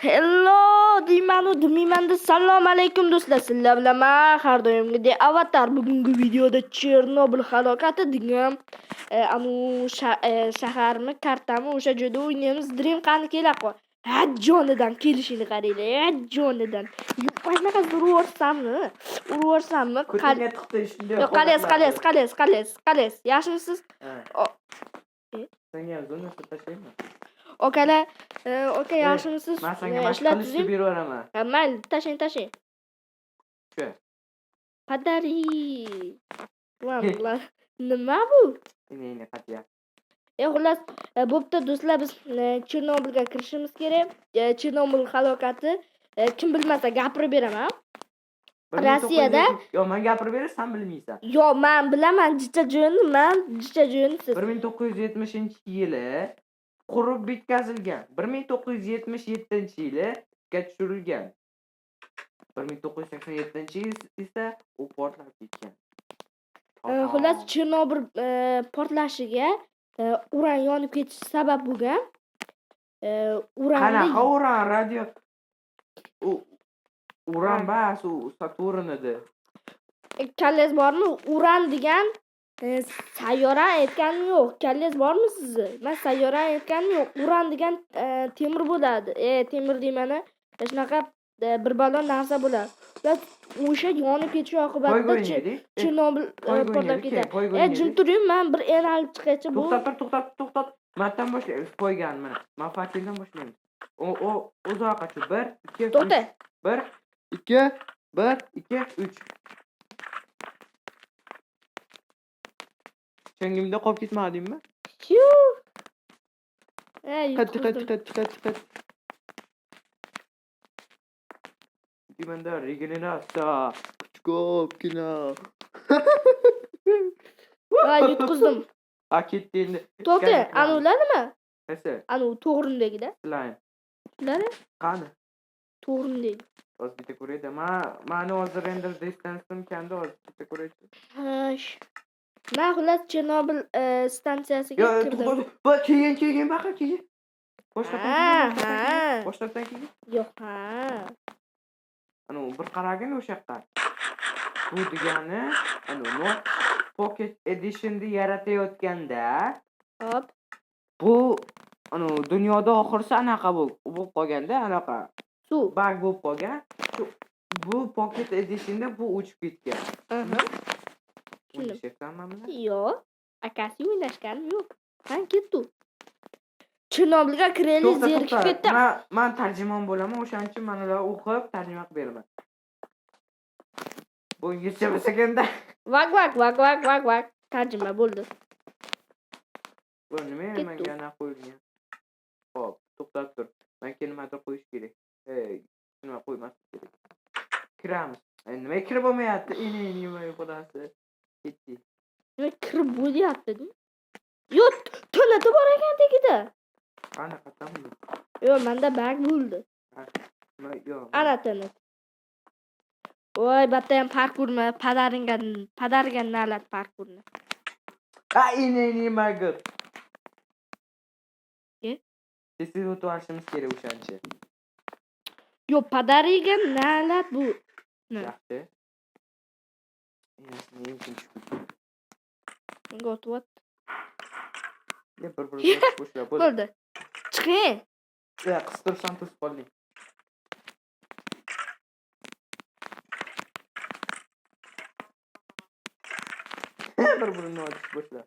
Hello deymanu demayman-da. Assalomu alaykum do'stlar. Sizlar bilan men har doimgidek Avatar. Bugungi videoda Chernobil halokati degan shaharni kartami o'sha joyda o'ynaymiz. Dream qani kela qo'y. Ha jonidan kelishini qaranglar. Jonidan. Qanaqa urvorsammi? Ko'tingga tiqdi shunday. Yo'q, qales. Yaxshimisiz? Senga ham zo'rni tashlayman. Okalar, oka yaxshimisiz? Men senga mashq qilishni beraveraman. Ha, mayli, tashlang. Shu. Padari. Vallah, nima bu? Ini qatiya. Xullas, bo'pti do'stlar, biz Chernobilga kirishimiz kerak. Chernobil halokati kim bilmasa gapirib beraman. Rossiyada Yo, men gapirib beray, sen bilmaysan. Yo, men bilaman, jicha jo'ni siz. 1970-yili qurib bitkazilgan. 1977-yili tushirilgan. 1987-yil esa u portlab ketgan. Xullas, Chernobil portlashiga uran yonib ketishi sabab bo'lgan. Qanaqa uran? Radio uran bas, u Saturn edi. Kallangiz bormi? Uran degan sayyora aytganim yo'q. Kallangiz bormi sizni? Men sayyora aytganim yo'q. Uran degan temir bo'ladi. Temir deymani, shunaqa bir balon narsa bo'ladi. O'sha yonib ketishi oqibatida Chernobil portlab ketadi. Jim turing, men bir enalib chiqaychi bu. To'xtat. Mendan boshlaymiz. Qo'ygan mana. Men fakildan boshlaymiz. Uzoqqa 1, 2, 3. To'xta. 1, 2, 1, 2, 3. Changimda qolib ketmadingmi? Qat. Dimanda regeneratsiya. Ko'pgina. Va yutqizdim. Ketdi endi. To'xta, ana ularnimi? Qaysi? Ana u to'g'rindagida. Slime. Ular Qani? to'g'rindagi. Hozir bitta ko'rayda. Mani hozir render distance'im kamda, hozir bitta ko'raychi. Men xullas Chernobil stansiyasiga kirdim. Keyin baqa keyin. Boshlatdan keyin. Yo'q, Ana bir qaragin o'sha yoqqa. Bu degani, ana Pocket Edition'ni yaratayotganda, hop. bu ana dunyoda oxirsi anaqa bo'lib qolganda, anaqa Suv bug bo'lib qolgan. Bu Pocket Edition'da bu o'chib ketgan. Tushundim. Yo'q, akasi o'ynashganim yo'q. Men ketdim. Chernobilga kiraylik, zerikib ketdim. Men tarjimon bo'laman, o'shaning uchun men ularga o'qib tarjima qilib beraman. Bu inglizcha bo'lsa-ganda. Vak. Tarjima bo'ldi. Bu nima menga ana qo'yilgan? Xo'p, to'xtab tur. Men nimadir qo'yish kerak. Nima qo'ymaslik kerak. Kiramiz. Nima kirib bo'lmayapti? Nima xodasi. Ketdi. Nima kirib bo'lyapti-ku? Yo'q, to'lati bor ekan tegida. Qanaqa bu? Yo'q, menda bug bo'ldi. Yo'q. Ana to'lat. Voy, batta ham parkurni, padaringa nalat parkurni. Nima gap? Sesiz o'tishimiz kerak o'shancha. Yo'q, padariga nalat bu. Yaxshi. Gotwat. Bir boshla. Bo'ldi. Chiqing. Qistirsan to'sib qolding. Bir boshla.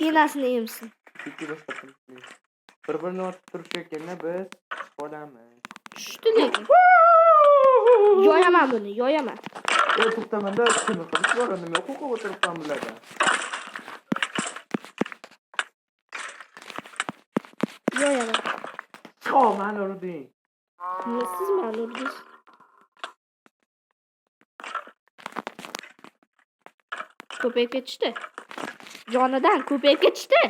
Inasini yemsin. Ikki boshqa. Bir-birini otib turishayotganda biz qolamiz. Tushdi lekin. Yo'yaman buni, yo'yaman. To'xtamanda shuni qilish bor, nima huquqi o'tiribman bularda. Yo'yaman. Mani urding. Siz mani urdingiz. Ko'payib ketishdi. Jonidan ko'payib ketishdi.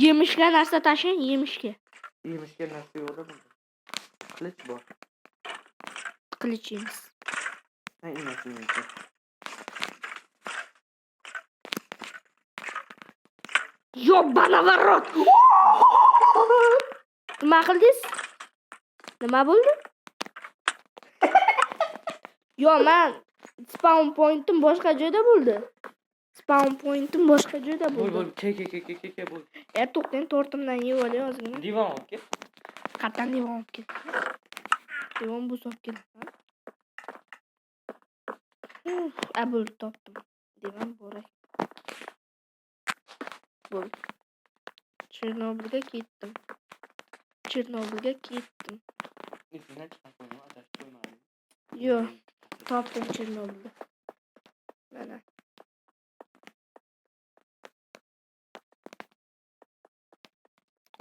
Yemishga narsa tashing, yemishga. Yemishga narsa yo'qda bunda. Qilich bor. Qilichingiz. Nima Yo'bana rot. Nima qildingiz? Nima bo'ldi? Yo, men spawn point'im boshqa joyda bo'ldi. Spawn point'im boshqa joyda bo'ldi. Bo'l, ke bo'l. To'xtang, tortimdan yeb olay hozirgina. Divan olib kel. Qatdan divan olib kel. Divan bu olib kel. Bo'l, topdim. Divan bo'ray. Bo'l. Chernobylga ketdim. Izini chiqardim, adashib qo'ymadim. Yo'q, topdim Chernobylni. Mana.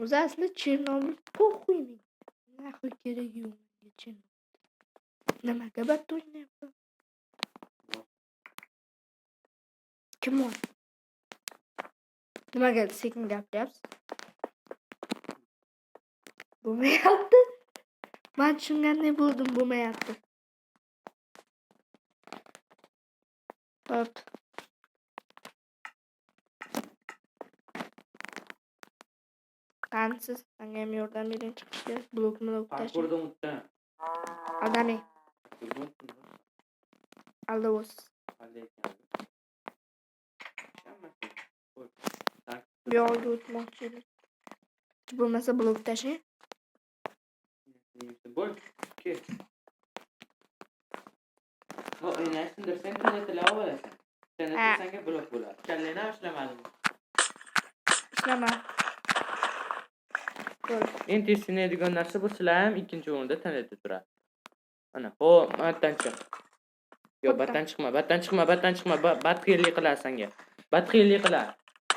O'zi aslida Chernobil po'xuy menga. Nahli keragi yo'q menga Chernobil. Nimaga batta o'ynayapman? Kim bor? Nimaga sekin gapiryapsiz? Bo'lmayapti. Men tushunganday bo'ldim, bo'lmayapti. Hop. Qansiz, menga ham yordam bering chiqishga. Blok tashing. Parkurda unutdim. Aldamang. Aldavosiz. Bu yoqqa o'tmoqchi edim. Bo'lmasa blok tashing. Bo'l, kel. O, enasindir, sen kuzatila olasan. Senga blok bo'ladi. Kallani ishlamadimi? Ishlamadi. Bo'l. Endi sinadigan narsa bu sizlar ham ikkinchi o'rinda tanada turadi. Ana, xo'p, batdan chiq. Yo'q, batdan chiqma. Badxiylik qilar senga. Badxiylik qilar.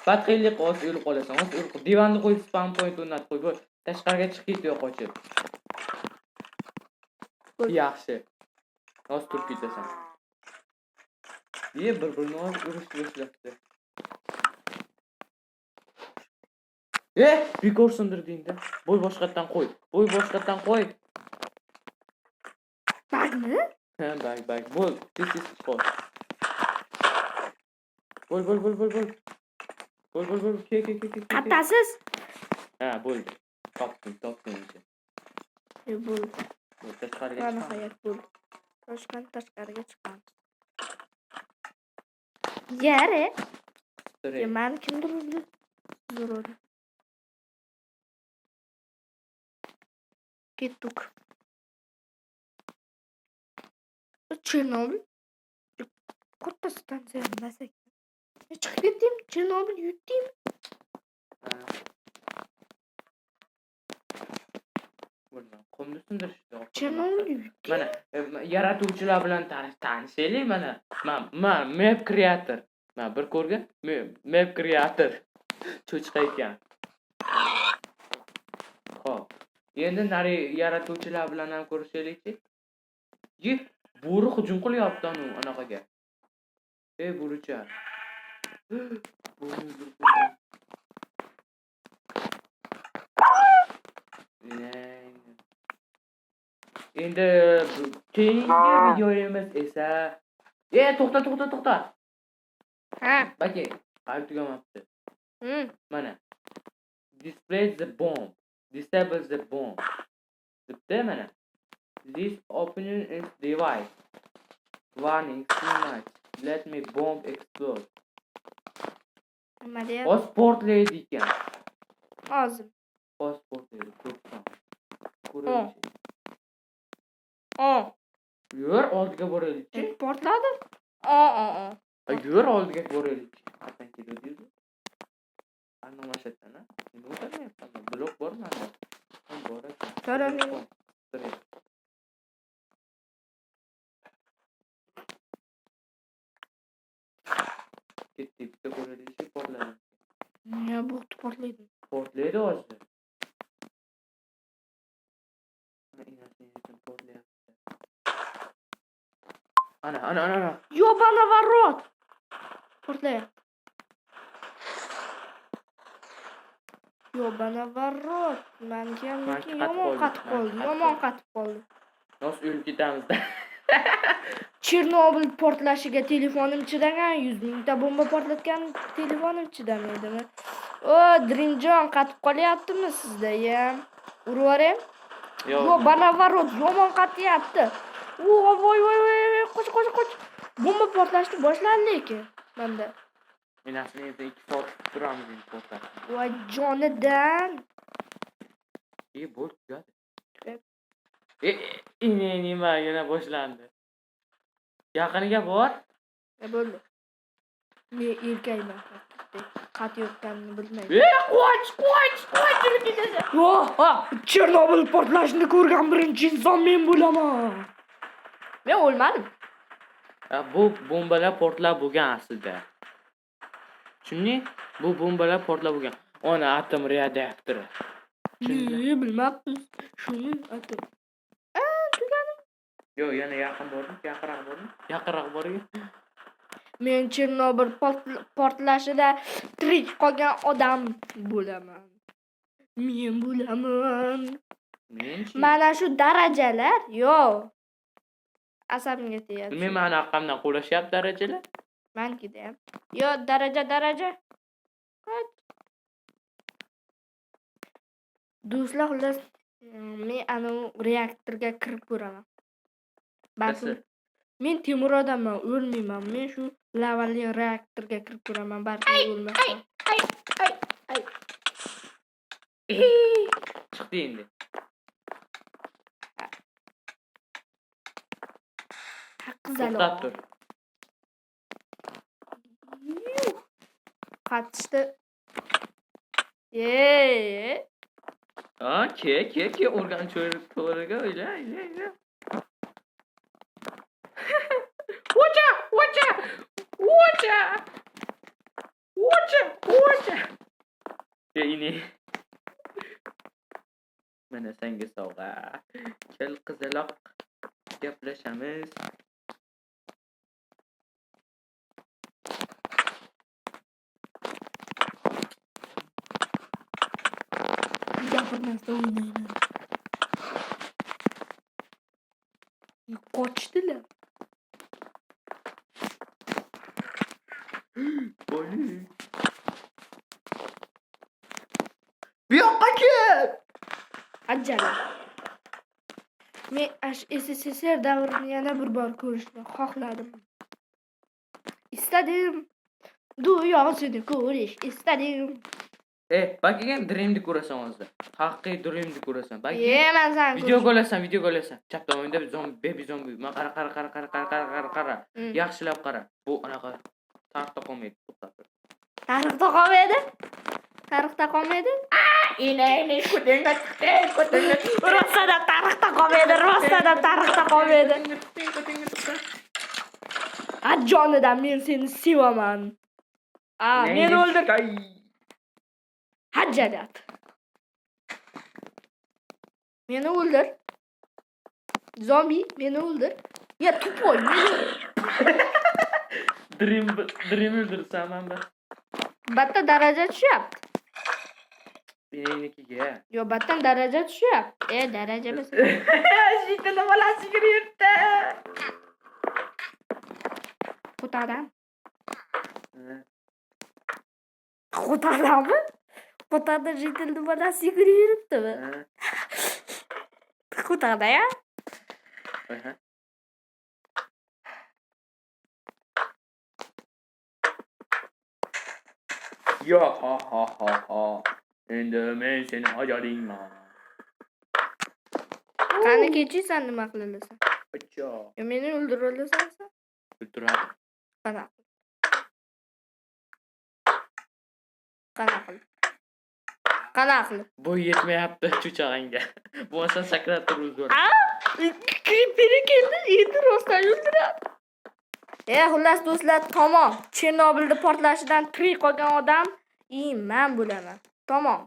Badxiylik o'z o'lib qolasan. O'z o'lib. Divanni qo'yib spam point o'rnatib qo'y. Bo'l. Tashqariga chiq ket yo'q qochib. Yaxshi. O'z turib ketasan. Bir-birini urush boshlabdi. Bekor sindirdingda. Bo'y boshqatdan qo'y. Bagmi? Ha, bag. Bo'l, tez qo'y. Bo'l. Ke. Qattasiz? Ha, bo'ldi. Topdim. Bo'ldi. Tashqariga Mana chiq. hayot bo'ldi. Tashqariga chiqamiz. Yare. Men kimdir o'zi? Zo'rodi. Ketdik. Chernobil. Katta stansiya emas ekan. Chiqib ketdim. Chernobil yutdim. Qumni sindirishdi. Chernobil yutdim. Mana yaratuvchilar bilan tanishaylik mana. Men map creator. Men bir ko'rgan map creator. Cho'chqa ekan. Xo'p. Endi nari yaratuvchilar bilan ham ko'rishaylikchi. Bo'ri hujum qilyapti anaqaga. Bo'richa. Endi keyingi videoyimiz esa to'xta. Ha. Baki, qayerga tugamabdi. Mana. Display the bomb. Disable the bomb. Debda mana. This opening is device. Warning, too much. Let me bomb explode. Nima deyapti? Pasportlaydi ekan. Hozir. Pasportlaydi. Ko'ramiz. Yur oldiga boraylik. Portladi? Yur oldiga boraylik. Qatdan keladi. Ana mashaqatdan, nima o'tmayapsan? Blok bormi? Bor ekan. So'rang. Ketdik, bitta boraylik, portladi. Ya bu portlaydi. Portlaydi hozir. Ana. Yo'bana varot. Portlayapti. Yo'bana varot. Menga yomon qatib qoldi. Nos o'lib ketamiz. Chernobil portlashiga telefonim chidagan, 100 mingta bomba portlatgan telefonim chidamadimi? O, Dreamjon qatib qolyaptimi sizda ham? Urib yuboraymi? Yo'q, banavarot yomon qatyapti. Voy, qoch. Bomba portlashni boshladi lekin menda. Men aslida 2 soat turamiz endi portlashni. Voy jonidan. Bo'l tugadi. Nima yana boshlandi. Yaqiniga bor. Bo'ldi. Men erkakman. Qat yo'qganini bilmayman. Qoch, yurib ketasan. Chernobil portlashini ko'rgan birinchi inson men bo'laman. Men o'lmadim. Bu bombalar portlab bo'lgan aslida. Tushunding? Bu bombalar portlab bo'lgan. Ona atom reaktori. Bilmabmiz. Shuni atom. Tugadim. Yo'q, yana yaqinroq bordim. Men Chernobil portlashida tirik qolgan odam bo'laman. Men bo'laman. Mana shu darajalar, yo'q. Asabimga tegadi. Men mana haqqamdan qo'lashyapti darajalar. Menikida ham. Yo'q, daraja. Do'stlar, xullas, men ana reaktorga kirib ko'raman. Balki men temir odamman, o'lmayman. Men shu lavali reaktorga kirib ko'raman, balki o'lmasam. Ay. Chiqdi endi. Qizaloq. To'xtab tur. Qatishdi. Ke organ cho'riga o'yla. Watcha. Ini. Mana senga sovg'a. Kel qizaloq. Gaplashamiz. Gapirmasdan o'ynayman. Qochdilar. Polis. Bu yoqqa kel. Ajjala. Men SSSR davrini yana bir bor ko'rishni xohladim. Istadim. Dunyosini ko'rish istadim. Bakigam Dream'ni ko'rasan hozir. Haqiqiy Dream'ni ko'rasan. Baki. Men sen video qo'lasan. Chap tomonda baby zombi. Ma qara. Yaxshilab qara. Bu anaqa tarixda qolmaydi. Tarixda qolmaydi? Ini kudenga chiqdi. Rostada tarixda qolmaydi. Jonidan men seni sevaman. Men o'ldir. Hajjat. Meni o'ldir. Zombi, meni o'ldir. Ya tupoy. Dream o'ldirsan men. Batta daraja tushyapti. Menikiga. Yo, battan daraja tushyapti. Daraja emas. Shitini bolasiga yuribdi. Qo'tadan. Qo'tadami? Qo'tada jitilni bolasiga yuribdimi? Qo'tada ya? Yo ha. Endi men seni ajalingman. Qani kechiysan nima qilasan? Acho. Yo, meni o'ldirasan? O'ldiradi. Qanaqa? Bu yetmayapti cho'chag'ingga. Bo'lmasa sakrab turib o'zgar. Creeper keldi, endi rostdan o'ldiradi. Xullas do'stlar, tamom. Chernobilda portlashidan tirik qolgan odam men bo'laman. Tamom.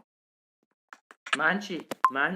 Man